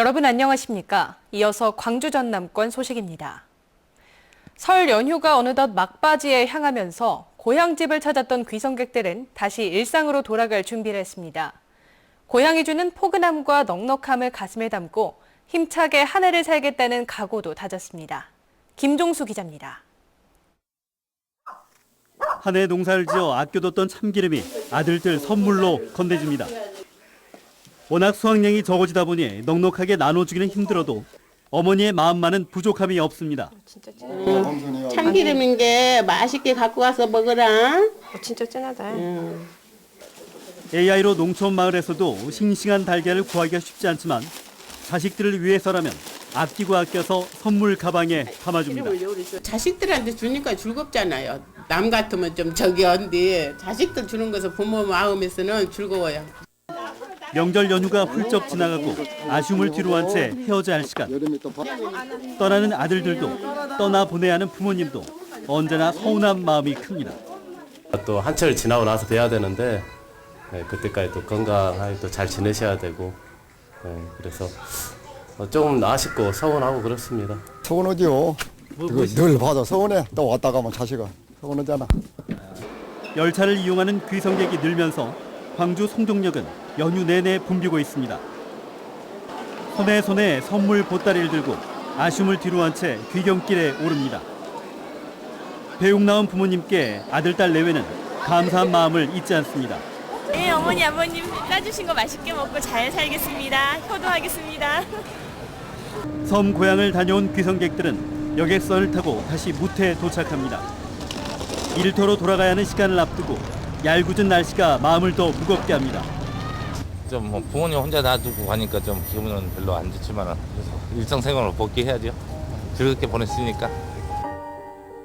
여러분 안녕하십니까? 이어서 광주 전남권 소식입니다. 설 연휴가 어느덧 막바지에 향하면서 고향집을 찾았던 귀성객들은 다시 일상으로 돌아갈 준비를 했습니다. 고향이 주는 포근함과 넉넉함을 가슴에 담고 힘차게 한 해를 살겠다는 각오도 다졌습니다. 김종수 기자입니다. 한 해 농사를 지어 아껴뒀던 참기름이 아들들 선물로 건네줍니다. 워낙 수확량이 적어지다 보니 넉넉하게 나눠주기는 힘들어도 어머니의 마음만은 부족함이 없습니다. 참기름인 게 맛있게 갖고 와서 먹어라. 진짜 짠하다. AI로 농촌 마을에서도 싱싱한 달걀을 구하기가 쉽지 않지만 자식들을 위해서라면 아끼고 아껴서 선물 가방에 담아줍니다. 자식들한테 주니까 즐겁잖아요. 남 같으면 좀 저기 한데 자식들 주는 것은 부모 마음에서는 즐거워요. 명절 연휴가 훌쩍 지나가고 아쉬움을 뒤로한 채 헤어져야 할 시간. 떠나는 아들들도 떠나보내야 하는 부모님도 언제나 서운한 마음이 큽니다. 또 한철 지나고 나서 돼야 되는데 그때까지 또 건강하게 또 잘 지내셔야 되고 그래서 조금 아쉽고 서운하고 그렇습니다. 서운하지요. 늘 봐도 서운해. 또 왔다 가면 자식아 서운하잖아. 열차를 이용하는 귀성객이 늘면서 광주 송정역은 연휴 내내 붐비고 있습니다. 손에 손에 선물 보따리를 들고 아쉬움을 뒤로한 채 귀경길에 오릅니다. 배웅 나온 부모님께 아들, 딸 내외는 감사한 마음을 잊지 않습니다. 네, 어머니, 아버님 따주신 거 맛있게 먹고 잘 살겠습니다. 효도하겠습니다. 섬 고향을 다녀온 귀성객들은 여객선을 타고 다시 무태에 도착합니다. 일터로 돌아가야 하는 시간을 앞두고 얄궂은 날씨가 마음을 더 무겁게 합니다. 좀 부모님 혼자 놔두고 가니까 좀 기분은 별로 안 좋지만 그래서 일상생활로 복귀해야죠. 즐겁게 보냈으니까.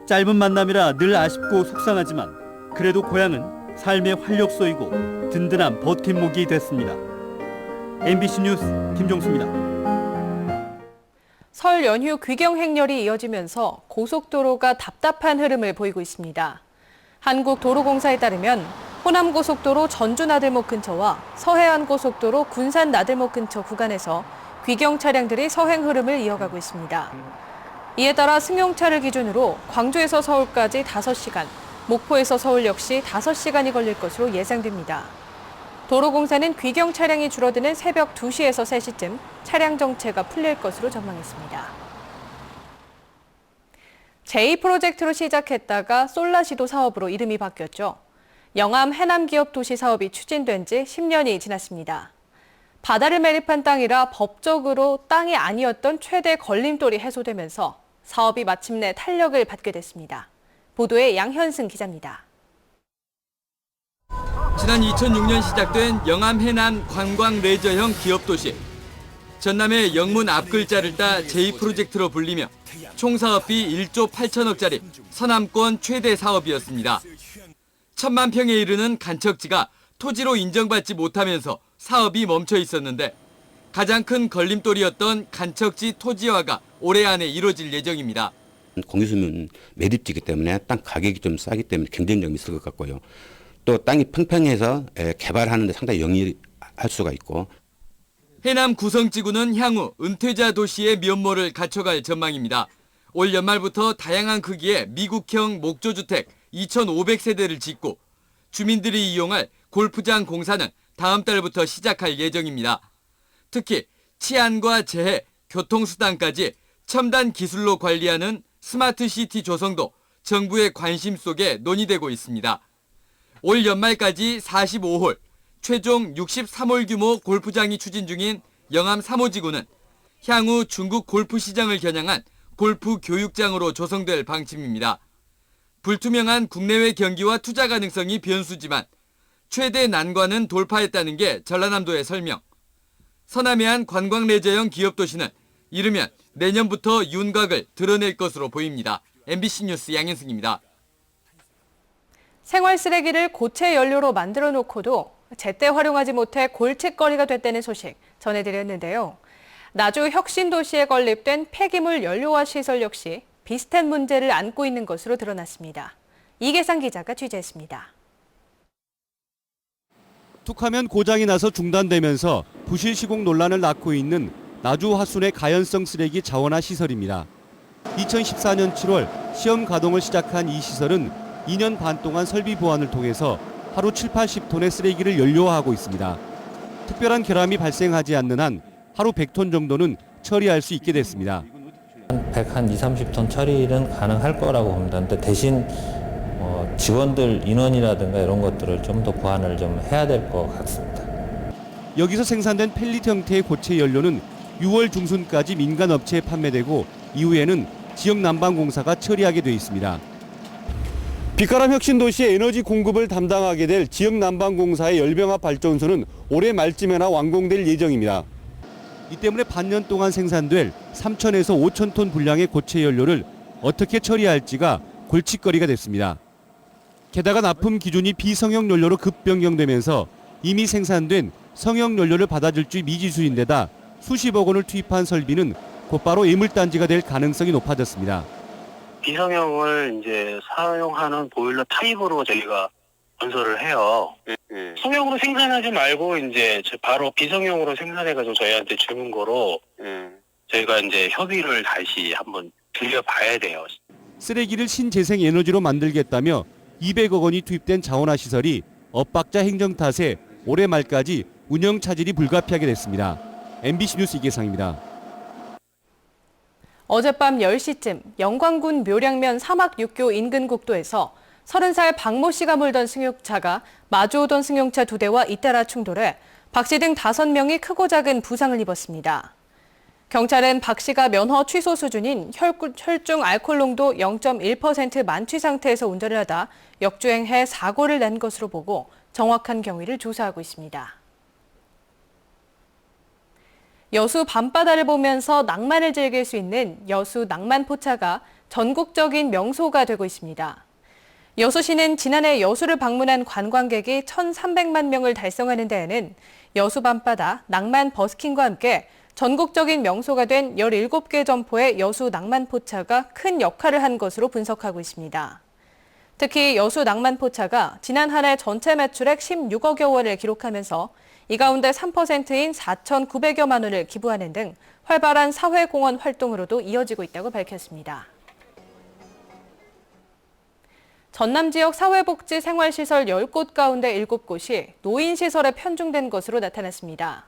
짧은 만남이라 늘 아쉽고 속상하지만 그래도 고향은 삶의 활력소이고 든든한 버팀목이 됐습니다. MBC 뉴스 김종수입니다. 설 연휴 귀경 행렬이 이어지면서 고속도로가 답답한 흐름을 보이고 있습니다. 한국도로공사에 따르면 호남고속도로 전주나들목 근처와 서해안고속도로 군산나들목 근처 구간에서 귀경 차량들이 서행 흐름을 이어가고 있습니다. 이에 따라 승용차를 기준으로 광주에서 서울까지 5시간, 목포에서 서울 역시 5시간이 걸릴 것으로 예상됩니다. 도로공사는 귀경 차량이 줄어드는 새벽 2시에서 3시쯤 차량 정체가 풀릴 것으로 전망했습니다. 제2프로젝트로 시작했다가 솔라시도 사업으로 이름이 바뀌었죠. 영암 해남기업도시 사업이 추진된 지 10년이 지났습니다. 바다를 매립한 땅이라 법적으로 땅이 아니었던 최대 걸림돌이 해소되면서 사업이 마침내 탄력을 받게 됐습니다. 보도에 양현승 기자입니다. 지난 2006년 시작된 영암 해남 관광 레저형 기업도시. 전남의 영문 앞글자를 따 제2프로젝트로 불리며 총 사업비 1조 8천억짜리 서남권 최대 사업이었습니다. 1,000만 평에 이르는 간척지가 토지로 인정받지 못하면서 사업이 멈춰 있었는데 가장 큰 걸림돌이었던 간척지 토지화가 올해 안에 이루어질 예정입니다. 공유수면 매립지이기 때문에 땅 가격이 좀 싸기 때문에 경쟁력이 있을 것 같고요. 또 땅이 평평해서 개발하는 데 상당히 용이할 수가 있고. 해남 구성지구는 향후 은퇴자 도시의 면모를 갖춰갈 전망입니다. 올 연말부터 다양한 크기의 미국형 목조주택 2,500세대를 짓고 주민들이 이용할 골프장 공사는 다음 달부터 시작할 예정입니다. 특히 치안과 재해, 교통수단까지 첨단 기술로 관리하는 스마트시티 조성도 정부의 관심 속에 논의되고 있습니다. 올 연말까지 45홀, 최종 63홀 규모 골프장이 추진 중인 영암 3호지구는 향후 중국 골프 시장을 겨냥한 골프 교육장으로 조성될 방침입니다. 불투명한 국내외 경기와 투자 가능성이 변수지만 최대 난관은 돌파했다는 게 전라남도의 설명. 서남해안 관광레저형 기업도시는 이르면 내년부터 윤곽을 드러낼 것으로 보입니다. MBC 뉴스 양현승입니다. 생활 쓰레기를 고체 연료로 만들어 놓고도 제때 활용하지 못해 골칫거리가 됐다는 소식 전해드렸는데요. 나주 혁신도시에 건립된 폐기물 연료화 시설 역시 비슷한 문제를 안고 있는 것으로 드러났습니다. 이계상 기자가 취재했습니다. 툭하면 고장이 나서 중단되면서 부실 시공 논란을 낳고 있는 나주 화순의 가연성 쓰레기 자원화 시설입니다. 2014년 7월 시험 가동을 시작한 이 시설은 2년 반 동안 설비 보완을 통해서 하루 7, 80톤의 쓰레기를 연료화하고 있습니다. 특별한 결함이 발생하지 않는 한 하루 100톤 정도는 처리할 수 있게 됐습니다. 120, 30톤 처리는 가능할 거라고 봅니다. 근데 대신 직원들 인원이라든가 이런 것들을 좀 더 보완을 좀 해야 될 것 같습니다. 여기서 생산된 펠릿 형태의 고체 연료는 6월 중순까지 민간 업체에 판매되고 이후에는 지역 난방공사가 처리하게 돼 있습니다. 빛가람 혁신도시의 에너지 공급을 담당하게 될 지역 난방공사의 열병합 발전소는 올해 말쯤에나 완공될 예정입니다. 이 때문에 반년 동안 생산될 3,000에서 5,000톤 분량의 고체 연료를 어떻게 처리할지가 골칫거리가 됐습니다. 게다가 납품 기준이 비성형 연료로 급 변경되면서 이미 생산된 성형 연료를 받아줄 줄 미지수인데다 수십억 원을 투입한 설비는 곧바로 예물단지가 될 가능성이 높아졌습니다. 비성형을 이제 사용하는 보일러 타입으로 저희가 건설을 해요. 성형으로 생산하지 말고 이제 바로 비성형으로 생산해가지고 저희한테 주는 거로 저희가 이제 협의를 다시 한번 들려봐야 돼요. 쓰레기를 신재생 에너지로 만들겠다며 200억 원이 투입된 자원화 시설이 엇박자 행정 탓에 올해 말까지 운영 차질이 불가피하게 됐습니다. MBC 뉴스 이계상입니다. 어젯밤 10시쯤 영광군 묘량면 사막육교 인근 국도에서 30살 박모 씨가 몰던 승용차가 마주오던 승용차 2대와 잇따라 충돌해 박 씨 등 5명이 크고 작은 부상을 입었습니다. 경찰은 박 씨가 면허 취소 수준인 혈중 알코올 농도 0.1% 만취 상태에서 운전을 하다 역주행해 사고를 낸 것으로 보고 정확한 경위를 조사하고 있습니다. 여수 밤바다를 보면서 낭만을 즐길 수 있는 여수 낭만포차가 전국적인 명소가 되고 있습니다. 여수시는 지난해 여수를 방문한 관광객이 1,300만 명을 달성하는 데에는 여수 밤바다 낭만 버스킹과 함께 전국적인 명소가 된 17개 점포의 여수 낭만포차가 큰 역할을 한 것으로 분석하고 있습니다. 특히 여수 낭만포차가 지난 한 해 전체 매출액 16억여 원을 기록하면서 이 가운데 3%인 4,900여만 원을 기부하는 등 활발한 사회공헌 활동으로도 이어지고 있다고 밝혔습니다. 전남 지역 사회복지 생활시설 10곳 가운데 7곳이 노인시설에 편중된 것으로 나타났습니다.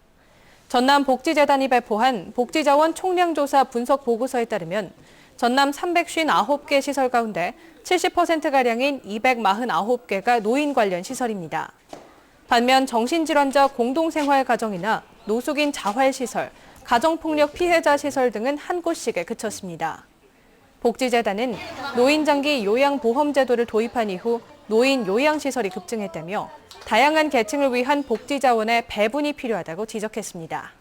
전남 복지재단이 발표한 복지자원 총량조사 분석 보고서에 따르면 전남 359개 시설 가운데 70%가량인 249개가 노인 관련 시설입니다. 반면 정신질환자 공동생활가정이나 노숙인 자활시설, 가정폭력 피해자 시설 등은 한 곳씩에 그쳤습니다. 복지재단은 노인장기 요양보험제도를 도입한 이후 노인 요양시설이 급증했다며 다양한 계층을 위한 복지자원의 배분이 필요하다고 지적했습니다.